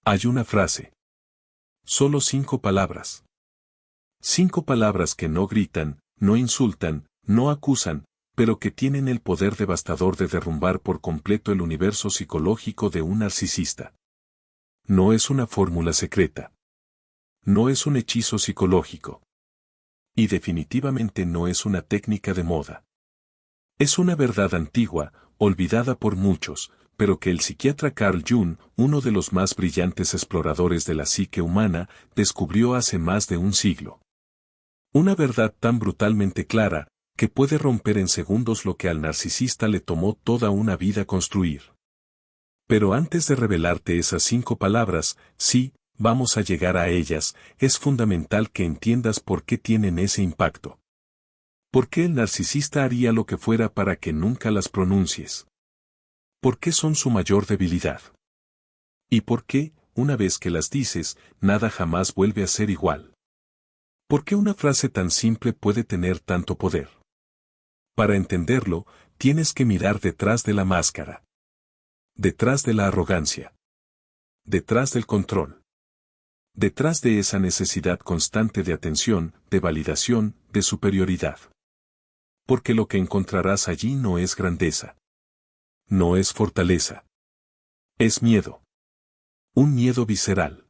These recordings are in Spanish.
Hay una frase. Solo 5 palabras. 5 palabras que no gritan, no insultan, no acusan, pero que tienen el poder devastador de derrumbar por completo el universo psicológico de un narcisista. No es una fórmula secreta. No es un hechizo psicológico. Y definitivamente no es una técnica de moda. Es una verdad antigua, olvidada por muchos, pero que el psiquiatra Carl Jung, uno de los más brillantes exploradores de la psique humana, descubrió hace más de un siglo. Una verdad tan brutalmente clara, que puede romper en segundos lo que al narcisista le tomó toda una vida construir. Pero antes de revelarte esas 5 palabras, sí, vamos a llegar a ellas, es fundamental que entiendas por qué tienen ese impacto. ¿Por qué el narcisista haría lo que fuera para que nunca las pronuncies? ¿Por qué son su mayor debilidad? ¿Y por qué, una vez que las dices, nada jamás vuelve a ser igual? ¿Por qué una frase tan simple puede tener tanto poder? Para entenderlo, tienes que mirar detrás de la máscara. Detrás de la arrogancia. Detrás del control. Detrás de esa necesidad constante de atención, de validación, de superioridad. Porque lo que encontrarás allí no es grandeza. No es fortaleza. Es miedo. Un miedo visceral.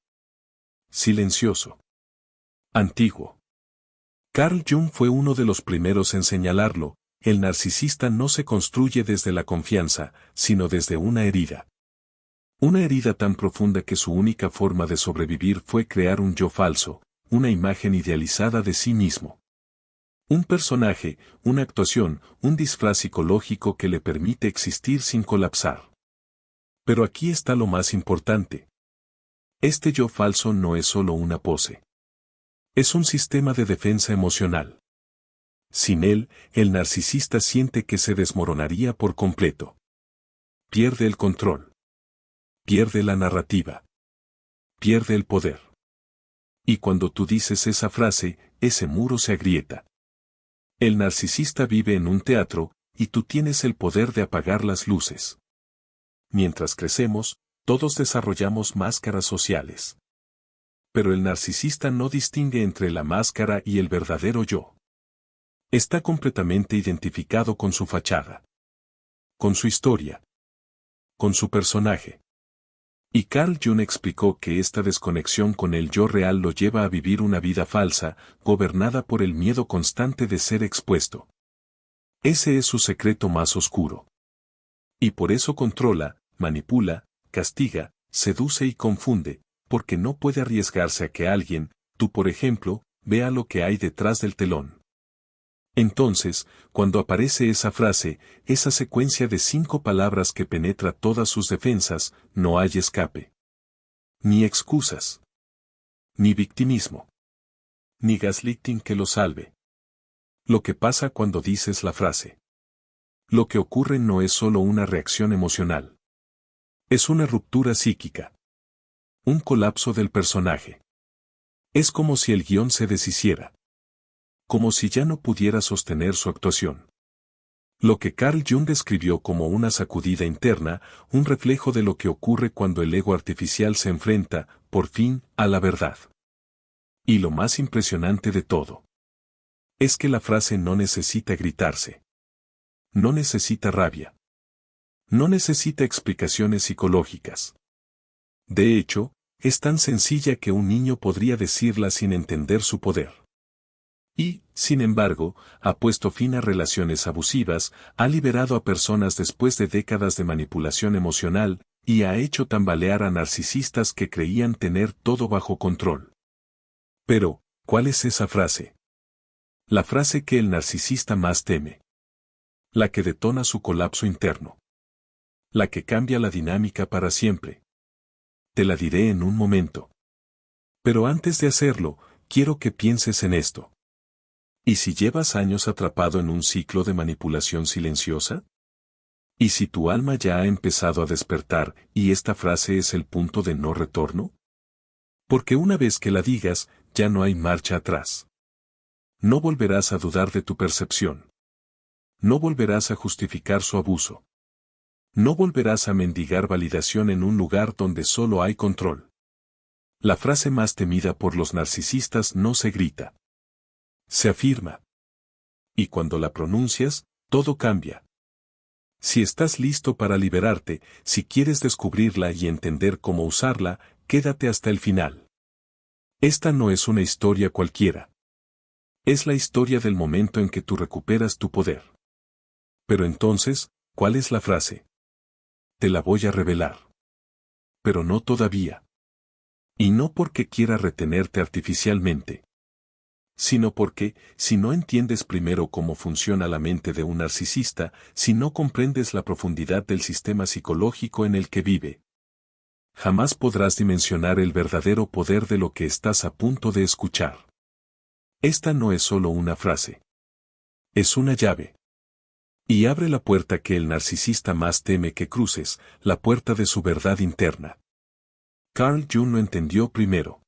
Silencioso. Antiguo. Carl Jung fue uno de los primeros en señalarlo. El narcisista no se construye desde la confianza, sino desde una herida. Una herida tan profunda que su única forma de sobrevivir fue crear un yo falso, una imagen idealizada de sí mismo. Un personaje, una actuación, un disfraz psicológico que le permite existir sin colapsar. Pero aquí está lo más importante. Este yo falso no es solo una pose. Es un sistema de defensa emocional. Sin él, el narcisista siente que se desmoronaría por completo. Pierde el control. Pierde la narrativa. Pierde el poder. Y cuando tú dices esa frase, ese muro se agrieta. El narcisista vive en un teatro, y tú tienes el poder de apagar las luces. Mientras crecemos, todos desarrollamos máscaras sociales. Pero el narcisista no distingue entre la máscara y el verdadero yo. Está completamente identificado con su fachada. Con su historia. Con su personaje. Y Carl Jung explicó que esta desconexión con el yo real lo lleva a vivir una vida falsa, gobernada por el miedo constante de ser expuesto. Ese es su secreto más oscuro. Y por eso controla, manipula, castiga, seduce y confunde, porque no puede arriesgarse a que alguien, tú por ejemplo, vea lo que hay detrás del telón. Entonces, cuando aparece esa frase, esa secuencia de 5 palabras que penetra todas sus defensas, no hay escape. Ni excusas. Ni victimismo. Ni gaslighting que lo salve. Lo que pasa cuando dices la frase. Lo que ocurre no es solo una reacción emocional. Es una ruptura psíquica. Un colapso del personaje. Es como si el guión se deshiciera. Como si ya no pudiera sostener su actuación. Lo que Carl Jung describió como una sacudida interna, un reflejo de lo que ocurre cuando el ego artificial se enfrenta, por fin, a la verdad. Y lo más impresionante de todo. Es que la frase no necesita gritarse. No necesita rabia. No necesita explicaciones psicológicas. De hecho, es tan sencilla que un niño podría decirla sin entender su poder. Y, sin embargo, ha puesto fin a relaciones abusivas, ha liberado a personas después de décadas de manipulación emocional, y ha hecho tambalear a narcisistas que creían tener todo bajo control. Pero, ¿cuál es esa frase? La frase que el narcisista más teme. La que detona su colapso interno. La que cambia la dinámica para siempre. Te la diré en un momento. Pero antes de hacerlo, quiero que pienses en esto. ¿Y si llevas años atrapado en un ciclo de manipulación silenciosa? ¿Y si tu alma ya ha empezado a despertar y esta frase es el punto de no retorno? Porque una vez que la digas, ya no hay marcha atrás. No volverás a dudar de tu percepción. No volverás a justificar su abuso. No volverás a mendigar validación en un lugar donde solo hay control. La frase más temida por los narcisistas no se grita. Se afirma. Y cuando la pronuncias, todo cambia. Si estás listo para liberarte, si quieres descubrirla y entender cómo usarla, quédate hasta el final. Esta no es una historia cualquiera. Es la historia del momento en que tú recuperas tu poder. Pero entonces, ¿cuál es la frase? Te la voy a revelar. Pero no todavía. Y no porque quiera retenerte artificialmente, sino porque, si no entiendes primero cómo funciona la mente de un narcisista, si no comprendes la profundidad del sistema psicológico en el que vive, jamás podrás dimensionar el verdadero poder de lo que estás a punto de escuchar. Esta no es solo una frase. Es una llave. Y abre la puerta que el narcisista más teme que cruces, la puerta de su verdad interna. Carl Jung lo entendió primero.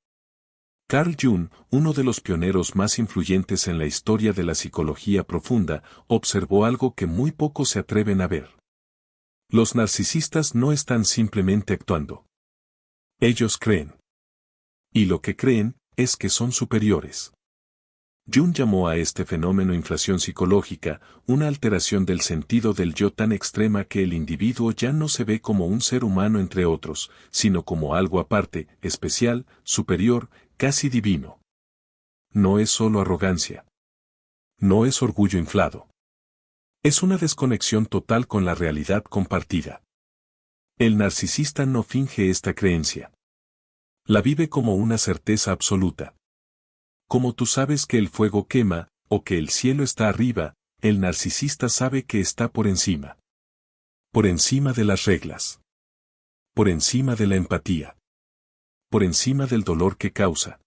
Carl Jung, uno de los pioneros más influyentes en la historia de la psicología profunda, observó algo que muy pocos se atreven a ver. Los narcisistas no están simplemente actuando. Ellos creen. Y lo que creen es que son superiores. Jung llamó a este fenómeno inflación psicológica, una alteración del sentido del yo tan extrema que el individuo ya no se ve como un ser humano entre otros, sino como algo aparte, especial, superior, casi divino. No es solo arrogancia. No es orgullo inflado. Es una desconexión total con la realidad compartida. El narcisista no finge esta creencia. La vive como una certeza absoluta. Como tú sabes que el fuego quema, o que el cielo está arriba, el narcisista sabe que está por encima. Por encima de las reglas. Por encima de la empatía. Por encima del dolor que causa.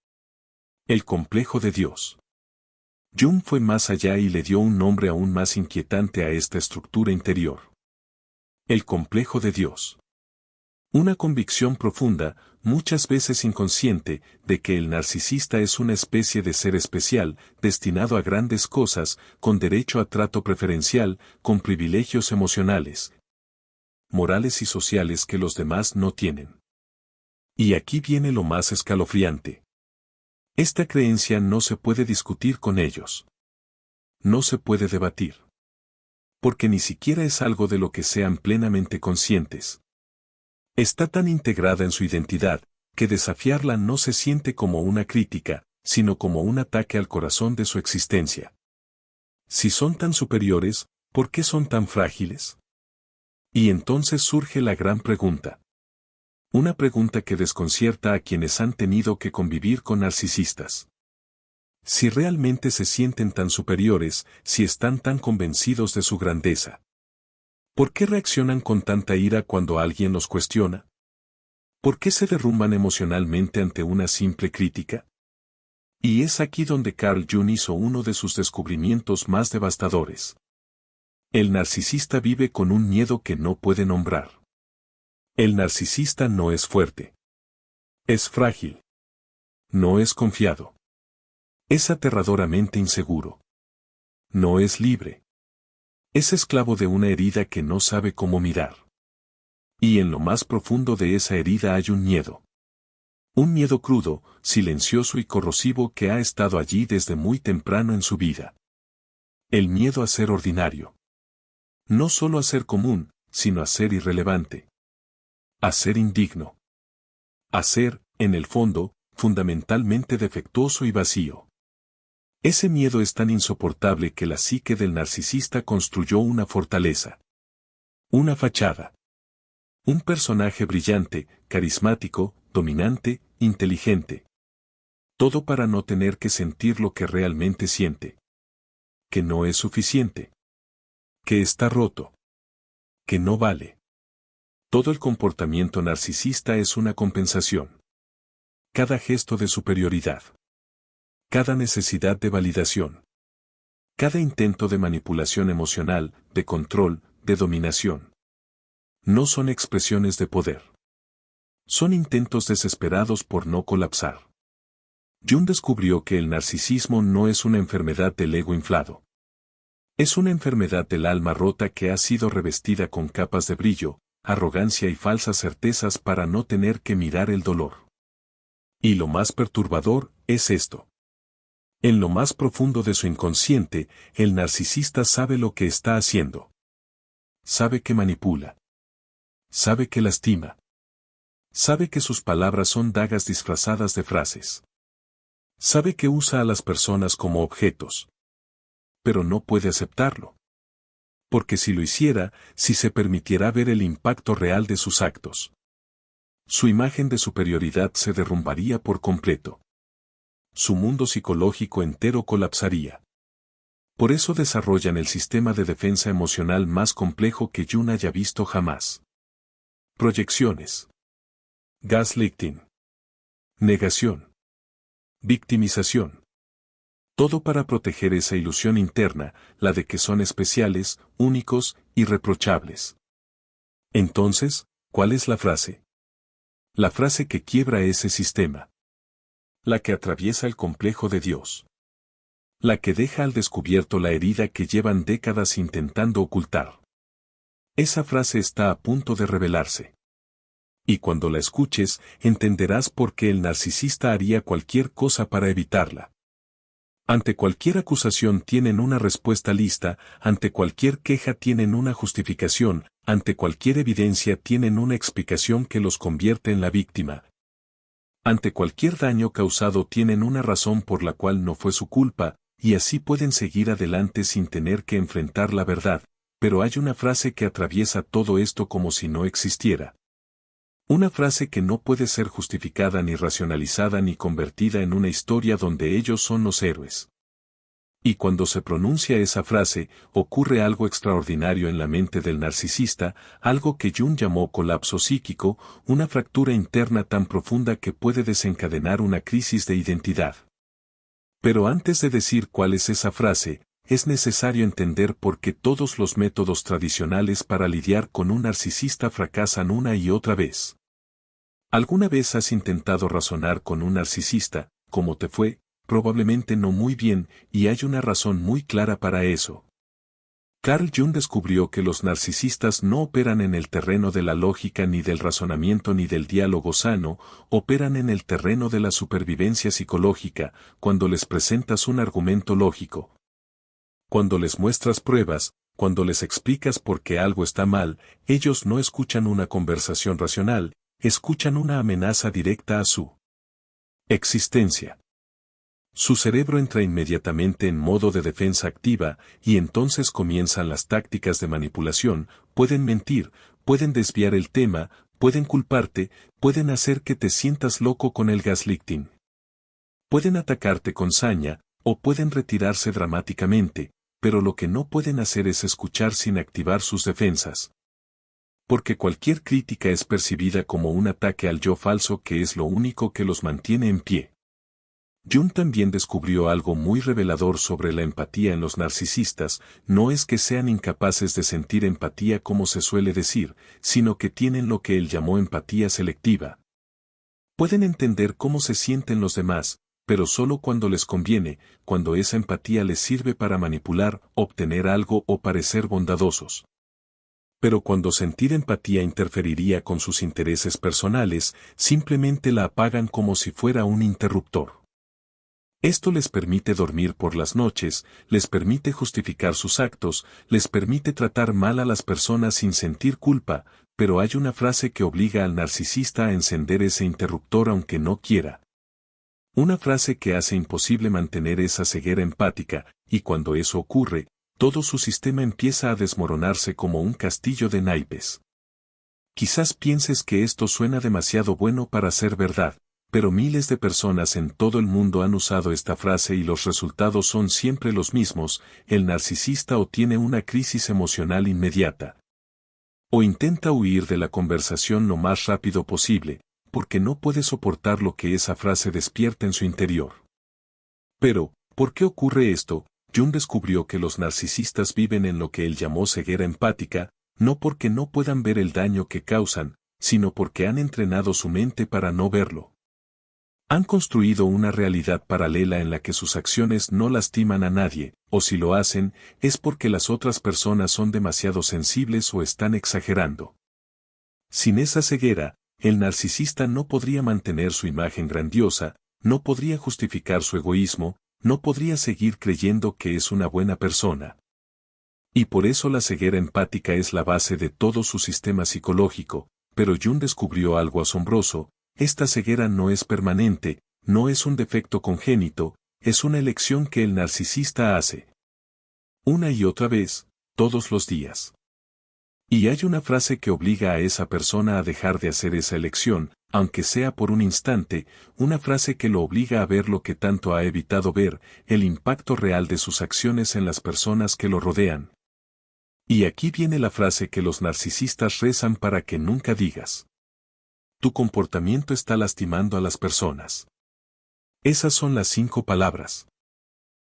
El complejo de Dios. Jung fue más allá y le dio un nombre aún más inquietante a esta estructura interior. El complejo de Dios. Una convicción profunda, muchas veces inconsciente, de que el narcisista es una especie de ser especial, destinado a grandes cosas, con derecho a trato preferencial, con privilegios emocionales, morales y sociales que los demás no tienen. Y aquí viene lo más escalofriante. Esta creencia no se puede discutir con ellos. No se puede debatir. Porque ni siquiera es algo de lo que sean plenamente conscientes. Está tan integrada en su identidad, que desafiarla no se siente como una crítica, sino como un ataque al corazón de su existencia. Si son tan superiores, ¿por qué son tan frágiles? Y entonces surge la gran pregunta. Una pregunta que desconcierta a quienes han tenido que convivir con narcisistas. Si realmente se sienten tan superiores, si están tan convencidos de su grandeza. ¿Por qué reaccionan con tanta ira cuando alguien los cuestiona? ¿Por qué se derrumban emocionalmente ante una simple crítica? Y es aquí donde Carl Jung hizo uno de sus descubrimientos más devastadores. El narcisista vive con un miedo que no puede nombrar. El narcisista no es fuerte. Es frágil. No es confiado. Es aterradoramente inseguro. No es libre. Es esclavo de una herida que no sabe cómo mirar. Y en lo más profundo de esa herida hay un miedo. Un miedo crudo, silencioso y corrosivo que ha estado allí desde muy temprano en su vida. El miedo a ser ordinario. No solo a ser común, sino a ser irrelevante. A ser indigno. A ser, en el fondo, fundamentalmente defectuoso y vacío. Ese miedo es tan insoportable que la psique del narcisista construyó una fortaleza. Una fachada. Un personaje brillante, carismático, dominante, inteligente. Todo para no tener que sentir lo que realmente siente. Que no es suficiente. Que está roto. Que no vale. Todo el comportamiento narcisista es una compensación. Cada gesto de superioridad. Cada necesidad de validación. Cada intento de manipulación emocional, de control, de dominación. No son expresiones de poder. Son intentos desesperados por no colapsar. Jung descubrió que el narcisismo no es una enfermedad del ego inflado. Es una enfermedad del alma rota que ha sido revestida con capas de brillo, arrogancia y falsas certezas para no tener que mirar el dolor. Y lo más perturbador es esto. En lo más profundo de su inconsciente, el narcisista sabe lo que está haciendo. Sabe que manipula. Sabe que lastima. Sabe que sus palabras son dagas disfrazadas de frases. Sabe que usa a las personas como objetos. Pero no puede aceptarlo. Porque si lo hiciera, si se permitiera ver el impacto real de sus actos, su imagen de superioridad se derrumbaría por completo. Su mundo psicológico entero colapsaría. Por eso desarrollan el sistema de defensa emocional más complejo que Jung haya visto jamás. Proyecciones. Gaslighting. Negación. Victimización. Todo para proteger esa ilusión interna, la de que son especiales, únicos, irreprochables. Entonces, ¿cuál es la frase? La frase que quiebra ese sistema. La que atraviesa el complejo de Dios. La que deja al descubierto la herida que llevan décadas intentando ocultar. Esa frase está a punto de revelarse. Y cuando la escuches, entenderás por qué el narcisista haría cualquier cosa para evitarla. Ante cualquier acusación tienen una respuesta lista, ante cualquier queja tienen una justificación, ante cualquier evidencia tienen una explicación que los convierte en la víctima. Ante cualquier daño causado tienen una razón por la cual no fue su culpa, y así pueden seguir adelante sin tener que enfrentar la verdad, pero hay una frase que atraviesa todo esto como si no existiera. Una frase que no puede ser justificada ni racionalizada ni convertida en una historia donde ellos son los héroes. Y cuando se pronuncia esa frase, ocurre algo extraordinario en la mente del narcisista, algo que Jung llamó colapso psíquico, una fractura interna tan profunda que puede desencadenar una crisis de identidad. Pero antes de decir cuál es esa frase, es necesario entender por qué todos los métodos tradicionales para lidiar con un narcisista fracasan una y otra vez. ¿Alguna vez has intentado razonar con un narcisista? ¿Cómo te fue? Probablemente no muy bien, y hay una razón muy clara para eso. Carl Jung descubrió que los narcisistas no operan en el terreno de la lógica ni del razonamiento ni del diálogo sano, operan en el terreno de la supervivencia psicológica, cuando les presentas un argumento lógico. Cuando les muestras pruebas, cuando les explicas por qué algo está mal, ellos no escuchan una conversación racional, escuchan una amenaza directa a su existencia. Su cerebro entra inmediatamente en modo de defensa activa, y entonces comienzan las tácticas de manipulación, pueden mentir, pueden desviar el tema, pueden culparte, pueden hacer que te sientas loco con el gaslighting. Pueden atacarte con saña, o pueden retirarse dramáticamente, pero lo que no pueden hacer es escuchar sin activar sus defensas. Porque cualquier crítica es percibida como un ataque al yo falso que es lo único que los mantiene en pie. Jung también descubrió algo muy revelador sobre la empatía en los narcisistas, no es que sean incapaces de sentir empatía como se suele decir, sino que tienen lo que él llamó empatía selectiva. Pueden entender cómo se sienten los demás, pero solo cuando les conviene, cuando esa empatía les sirve para manipular, obtener algo o parecer bondadosos. Pero cuando sentir empatía interferiría con sus intereses personales, simplemente la apagan como si fuera un interruptor. Esto les permite dormir por las noches, les permite justificar sus actos, les permite tratar mal a las personas sin sentir culpa, pero hay una frase que obliga al narcisista a encender ese interruptor aunque no quiera. Una frase que hace imposible mantener esa ceguera empática, y cuando eso ocurre, todo su sistema empieza a desmoronarse como un castillo de naipes. Quizás pienses que esto suena demasiado bueno para ser verdad, pero miles de personas en todo el mundo han usado esta frase y los resultados son siempre los mismos: el narcisista o tiene una crisis emocional inmediata, o intenta huir de la conversación lo más rápido posible, porque no puede soportar lo que esa frase despierta en su interior. Pero, ¿por qué ocurre esto? Jung descubrió que los narcisistas viven en lo que él llamó ceguera empática, no porque no puedan ver el daño que causan, sino porque han entrenado su mente para no verlo. Han construido una realidad paralela en la que sus acciones no lastiman a nadie, o si lo hacen, es porque las otras personas son demasiado sensibles o están exagerando. Sin esa ceguera, el narcisista no podría mantener su imagen grandiosa, no podría justificar su egoísmo, no podría seguir creyendo que es una buena persona. Y por eso la ceguera empática es la base de todo su sistema psicológico, pero Jung descubrió algo asombroso: esta ceguera no es permanente, no es un defecto congénito, es una elección que el narcisista hace. Una y otra vez, todos los días. Y hay una frase que obliga a esa persona a dejar de hacer esa elección, aunque sea por un instante, una frase que lo obliga a ver lo que tanto ha evitado ver, el impacto real de sus acciones en las personas que lo rodean. Y aquí viene la frase que los narcisistas rezan para que nunca digas. Tu comportamiento está lastimando a las personas. Esas son las 5 palabras.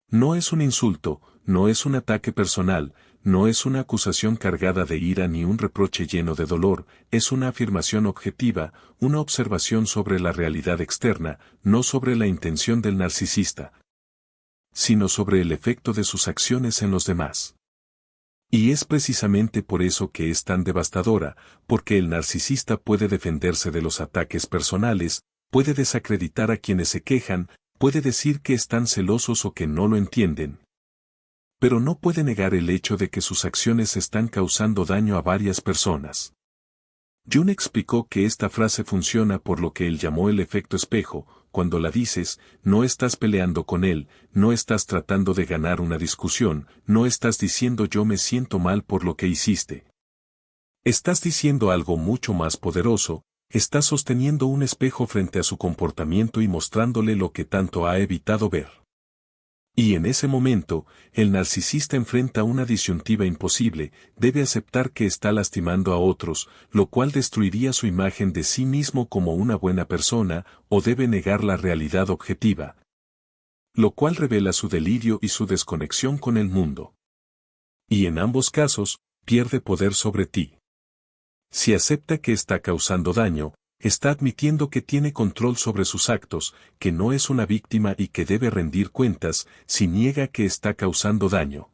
No es un insulto, no es un ataque personal, no es una acusación cargada de ira ni un reproche lleno de dolor, es una afirmación objetiva, una observación sobre la realidad externa, no sobre la intención del narcisista, sino sobre el efecto de sus acciones en los demás. Y es precisamente por eso que es tan devastadora, porque el narcisista puede defenderse de los ataques personales, puede desacreditar a quienes se quejan, puede decir que están celosos o que no lo entienden. Pero no puede negar el hecho de que sus acciones están causando daño a varias personas. Jung explicó que esta frase funciona por lo que él llamó el efecto espejo: cuando la dices, no estás peleando con él, no estás tratando de ganar una discusión, no estás diciendo yo me siento mal por lo que hiciste. Estás diciendo algo mucho más poderoso, estás sosteniendo un espejo frente a su comportamiento y mostrándole lo que tanto ha evitado ver. Y en ese momento, el narcisista enfrenta una disyuntiva imposible: debe aceptar que está lastimando a otros, lo cual destruiría su imagen de sí mismo como una buena persona, o debe negar la realidad objetiva, lo cual revela su delirio y su desconexión con el mundo. Y en ambos casos, pierde poder sobre ti. Si acepta que está causando daño, está admitiendo que tiene control sobre sus actos, que no es una víctima y que debe rendir cuentas. Si niega que está causando daño,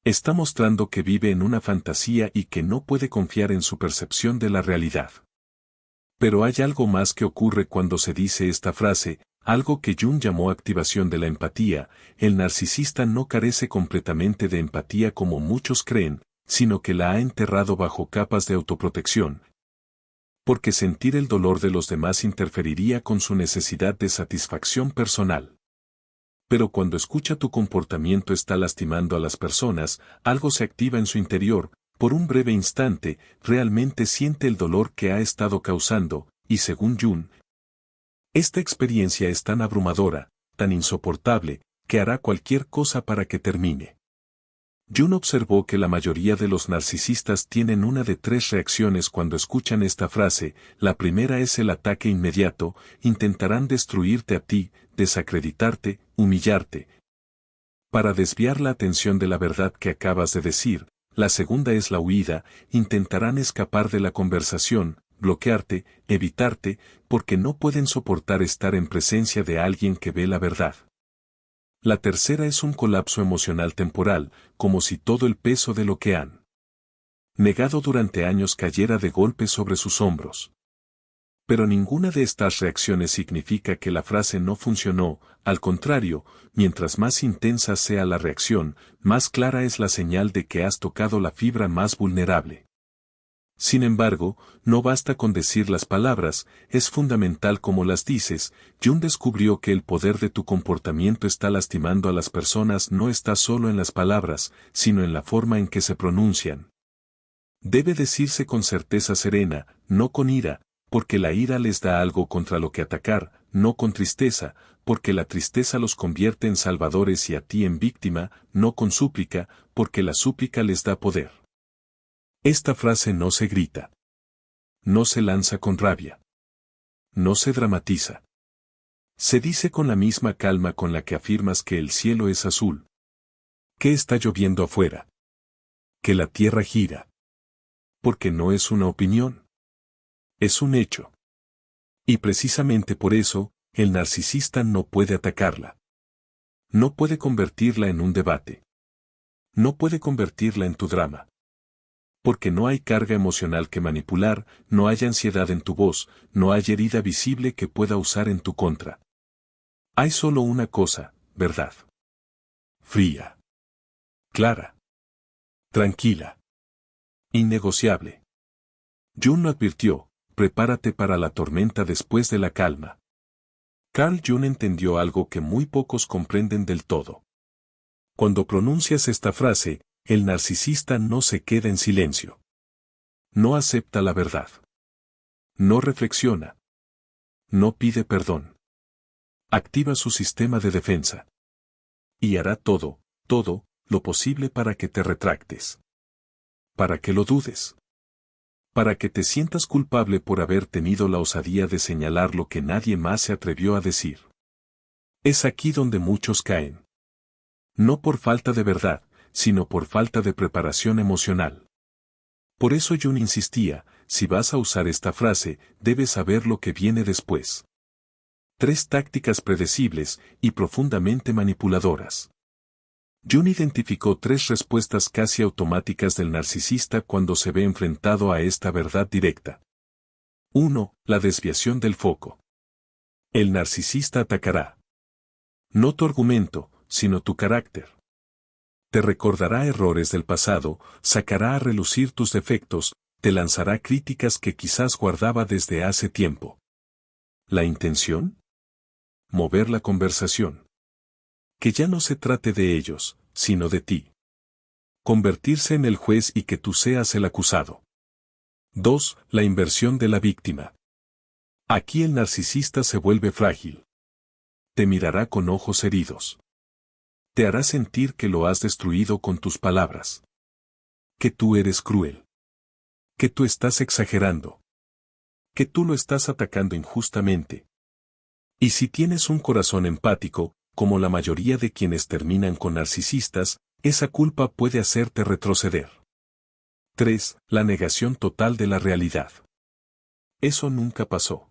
está mostrando que vive en una fantasía y que no puede confiar en su percepción de la realidad. Pero hay algo más que ocurre cuando se dice esta frase, algo que Jung llamó activación de la empatía. El narcisista no carece completamente de empatía como muchos creen, sino que la ha enterrado bajo capas de autoprotección, porque sentir el dolor de los demás interferiría con su necesidad de satisfacción personal. Pero cuando escucha tu comportamiento está lastimando a las personas, algo se activa en su interior: por un breve instante, realmente siente el dolor que ha estado causando, y según Jung, esta experiencia es tan abrumadora, tan insoportable, que hará cualquier cosa para que termine. Jung observó que la mayoría de los narcisistas tienen una de 3 reacciones cuando escuchan esta frase. La primera es el ataque inmediato: intentarán destruirte a ti, desacreditarte, humillarte, para desviar la atención de la verdad que acabas de decir. La segunda es la huida: intentarán escapar de la conversación, bloquearte, evitarte, porque no pueden soportar estar en presencia de alguien que ve la verdad. La tercera es un colapso emocional temporal, como si todo el peso de lo que han negado durante años cayera de golpe sobre sus hombros. Pero ninguna de estas reacciones significa que la frase no funcionó. Al contrario, mientras más intensa sea la reacción, más clara es la señal de que has tocado la fibra más vulnerable. Sin embargo, no basta con decir las palabras, es fundamental cómo las dices. Jung descubrió que el poder de tu comportamiento está lastimando a las personas no está solo en las palabras, sino en la forma en que se pronuncian. Debe decirse con certeza serena, no con ira, porque la ira les da algo contra lo que atacar, no con tristeza, porque la tristeza los convierte en salvadores y a ti en víctima, no con súplica, porque la súplica les da poder. Esta frase no se grita. No se lanza con rabia. No se dramatiza. Se dice con la misma calma con la que afirmas que el cielo es azul, que está lloviendo afuera, que la tierra gira. Porque no es una opinión. Es un hecho. Y precisamente por eso, el narcisista no puede atacarla. No puede convertirla en un debate. No puede convertirla en tu drama. Porque no hay carga emocional que manipular, no hay ansiedad en tu voz, no hay herida visible que pueda usar en tu contra. Hay solo una cosa, verdad. Fría. Clara. Tranquila. Innegociable. Jung advirtió, prepárate para la tormenta después de la calma. Carl Jung entendió algo que muy pocos comprenden del todo. Cuando pronuncias esta frase, el narcisista no se queda en silencio. No acepta la verdad. No reflexiona. No pide perdón. Activa su sistema de defensa. Y hará todo, lo posible para que te retractes. Para que lo dudes. Para que te sientas culpable por haber tenido la osadía de señalar lo que nadie más se atrevió a decir. Es aquí donde muchos caen. No por falta de verdad, sino por falta de preparación emocional. Por eso Jung insistía, si vas a usar esta frase, debes saber lo que viene después. 3 tácticas predecibles y profundamente manipuladoras. Jung identificó 3 respuestas casi automáticas del narcisista cuando se ve enfrentado a esta verdad directa. 1. La desviación del foco. El narcisista atacará. No tu argumento, sino tu carácter. Te recordará errores del pasado, sacará a relucir tus defectos, te lanzará críticas que quizás guardaba desde hace tiempo. ¿La intención? Mover la conversación. Que ya no se trate de ellos, sino de ti. Convertirse en el juez y que tú seas el acusado. 2. La inversión de la víctima. Aquí el narcisista se vuelve frágil. Te mirará con ojos heridos. Te hará sentir que lo has destruido con tus palabras. Que tú eres cruel. Que tú estás exagerando. Que tú lo estás atacando injustamente. Y si tienes un corazón empático, como la mayoría de quienes terminan con narcisistas, esa culpa puede hacerte retroceder. 3. La negación total de la realidad. Eso nunca pasó.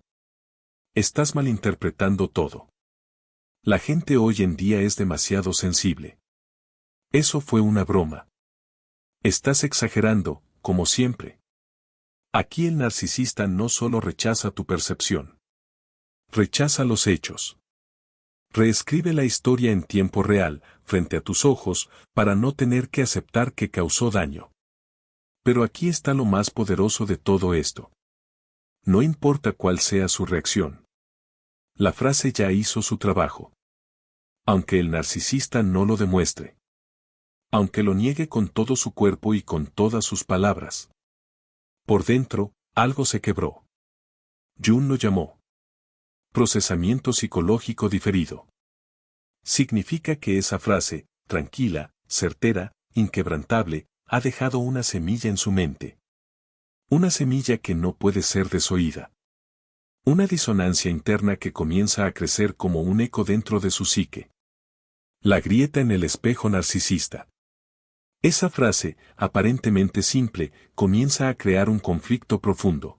Estás malinterpretando todo. La gente hoy en día es demasiado sensible. Eso fue una broma. Estás exagerando, como siempre. Aquí el narcisista no solo rechaza tu percepción. Rechaza los hechos. Reescribe la historia en tiempo real, frente a tus ojos, para no tener que aceptar que causó daño. Pero aquí está lo más poderoso de todo esto. No importa cuál sea su reacción. La frase ya hizo su trabajo. Aunque el narcisista no lo demuestre. Aunque lo niegue con todo su cuerpo y con todas sus palabras. Por dentro, algo se quebró. Jung lo llamó procesamiento psicológico diferido. Significa que esa frase, tranquila, certera, inquebrantable, ha dejado una semilla en su mente. Una semilla que no puede ser desoída. Una disonancia interna que comienza a crecer como un eco dentro de su psique. La grieta en el espejo narcisista. Esa frase, aparentemente simple, comienza a crear un conflicto profundo.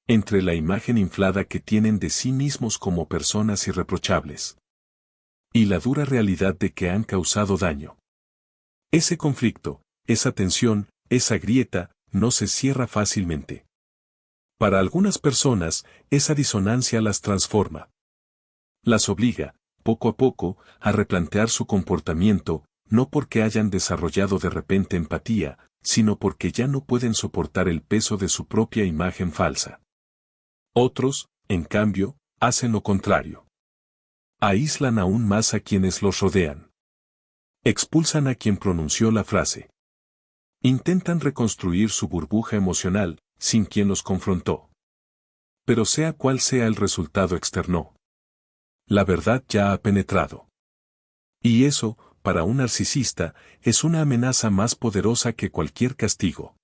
Entre la imagen inflada que tienen de sí mismos como personas irreprochables. Y la dura realidad de que han causado daño. Ese conflicto, esa tensión, esa grieta, no se cierra fácilmente. Para algunas personas, esa disonancia las transforma. Las obliga, poco a poco, a replantear su comportamiento, no porque hayan desarrollado de repente empatía, sino porque ya no pueden soportar el peso de su propia imagen falsa. Otros, en cambio, hacen lo contrario. Aíslan aún más a quienes los rodean. Expulsan a quien pronunció la frase. Intentan reconstruir su burbuja emocional, sin quien los confrontó. Pero sea cual sea el resultado externo, la verdad ya ha penetrado. Y eso, para un narcisista, es una amenaza más poderosa que cualquier castigo.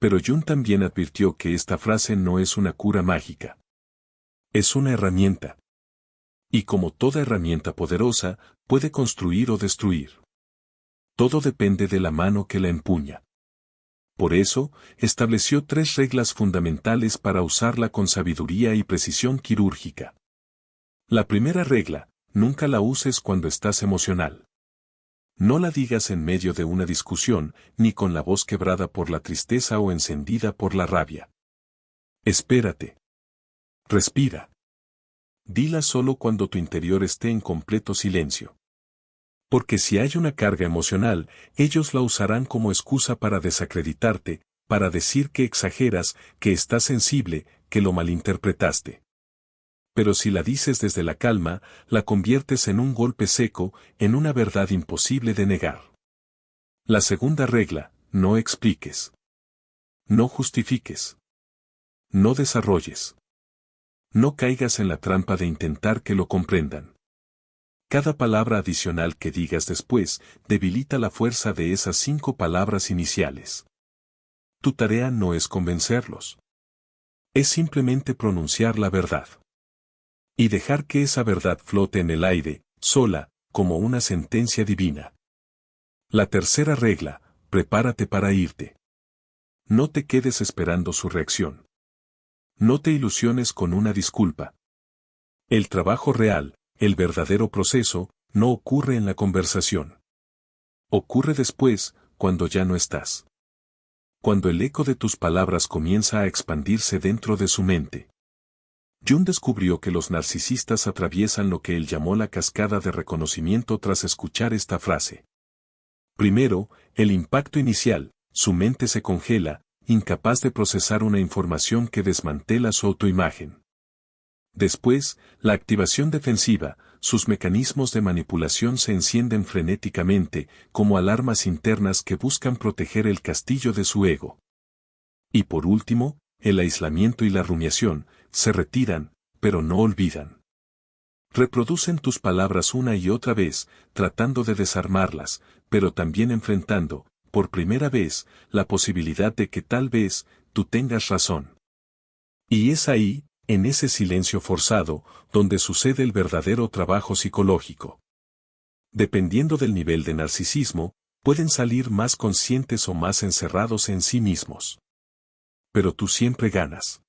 Pero Jung también advirtió que esta frase no es una cura mágica. Es una herramienta. Y como toda herramienta poderosa, puede construir o destruir. Todo depende de la mano que la empuña. Por eso, estableció 3 reglas fundamentales para usarla con sabiduría y precisión quirúrgica. La primera regla, nunca la uses cuando estás emocional. No la digas en medio de una discusión, ni con la voz quebrada por la tristeza o encendida por la rabia. Espérate. Respira. Dila solo cuando tu interior esté en completo silencio. Porque si hay una carga emocional, ellos la usarán como excusa para desacreditarte, para decir que exageras, que estás sensible, que lo malinterpretaste. Pero si la dices desde la calma, la conviertes en un golpe seco, en una verdad imposible de negar. La segunda regla: no expliques. No justifiques. No desarrolles. No caigas en la trampa de intentar que lo comprendan. Cada palabra adicional que digas después debilita la fuerza de esas 5 palabras iniciales. Tu tarea no es convencerlos. Es simplemente pronunciar la verdad. Y dejar que esa verdad flote en el aire, sola, como una sentencia divina. La tercera regla: prepárate para irte. No te quedes esperando su reacción. No te ilusiones con una disculpa. El trabajo real, el verdadero proceso, no ocurre en la conversación. Ocurre después, cuando ya no estás. Cuando el eco de tus palabras comienza a expandirse dentro de su mente. Jung descubrió que los narcisistas atraviesan lo que él llamó la cascada de reconocimiento tras escuchar esta frase. Primero, el impacto inicial, su mente se congela, incapaz de procesar una información que desmantela su autoimagen. Después, la activación defensiva, sus mecanismos de manipulación se encienden frenéticamente, como alarmas internas que buscan proteger el castillo de su ego. Y por último, el aislamiento y la rumiación, se retiran, pero no olvidan. Reproducen tus palabras una y otra vez, tratando de desarmarlas, pero también enfrentando, por primera vez, la posibilidad de que tal vez, tú tengas razón. Y es ahí, en ese silencio forzado, donde sucede el verdadero trabajo psicológico. Dependiendo del nivel de narcisismo, pueden salir más conscientes o más encerrados en sí mismos. Pero tú siempre ganas.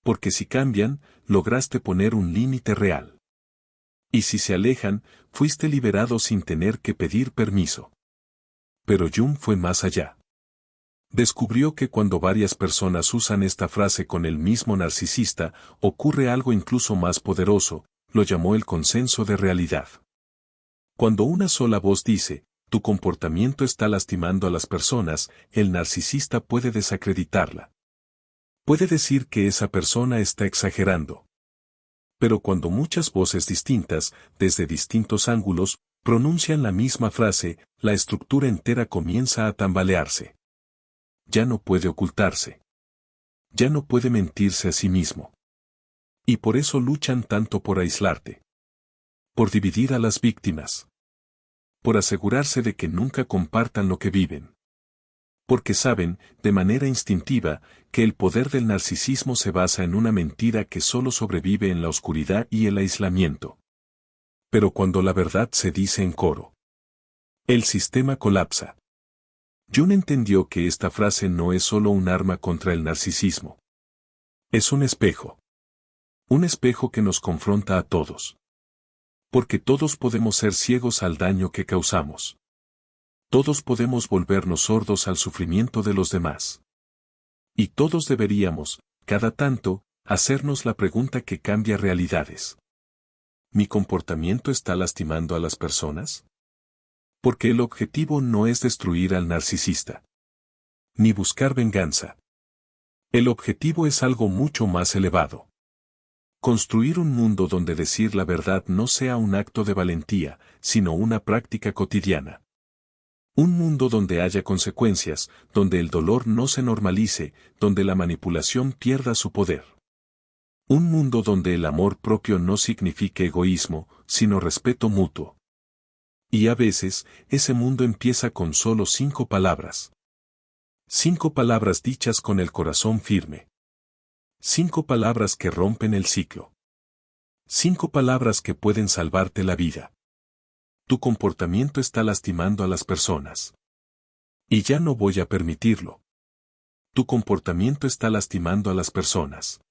Porque si cambian, lograste poner un límite real. Y si se alejan, fuiste liberado sin tener que pedir permiso. Pero Jung fue más allá. Descubrió que cuando varias personas usan esta frase con el mismo narcisista, ocurre algo incluso más poderoso, lo llamó el consenso de realidad. Cuando una sola voz dice, tu comportamiento está lastimando a las personas, el narcisista puede desacreditarla. Puede decir que esa persona está exagerando. Pero cuando muchas voces distintas, desde distintos ángulos, pronuncian la misma frase, la estructura entera comienza a tambalearse. Ya no puede ocultarse. Ya no puede mentirse a sí mismo. Y por eso luchan tanto por aislarte. Por dividir a las víctimas. Por asegurarse de que nunca compartan lo que viven. Porque saben, de manera instintiva, que el poder del narcisismo se basa en una mentira que solo sobrevive en la oscuridad y el aislamiento. Pero cuando la verdad se dice en coro, el sistema colapsa. Jung entendió que esta frase no es solo un arma contra el narcisismo. Es un espejo. Un espejo que nos confronta a todos. Porque todos podemos ser ciegos al daño que causamos. Todos podemos volvernos sordos al sufrimiento de los demás. Y todos deberíamos, cada tanto, hacernos la pregunta que cambia realidades. ¿Mi comportamiento está lastimando a las personas? Porque el objetivo no es destruir al narcisista. Ni buscar venganza. El objetivo es algo mucho más elevado. Construir un mundo donde decir la verdad no sea un acto de valentía, sino una práctica cotidiana. Un mundo donde haya consecuencias, donde el dolor no se normalice, donde la manipulación pierda su poder. Un mundo donde el amor propio no signifique egoísmo, sino respeto mutuo. Y a veces, ese mundo empieza con solo 5 palabras. 5 palabras dichas con el corazón firme. 5 palabras que rompen el ciclo. 5 palabras que pueden salvarte la vida. Tu comportamiento está lastimando a las personas. Y ya no voy a permitirlo. Tu comportamiento está lastimando a las personas.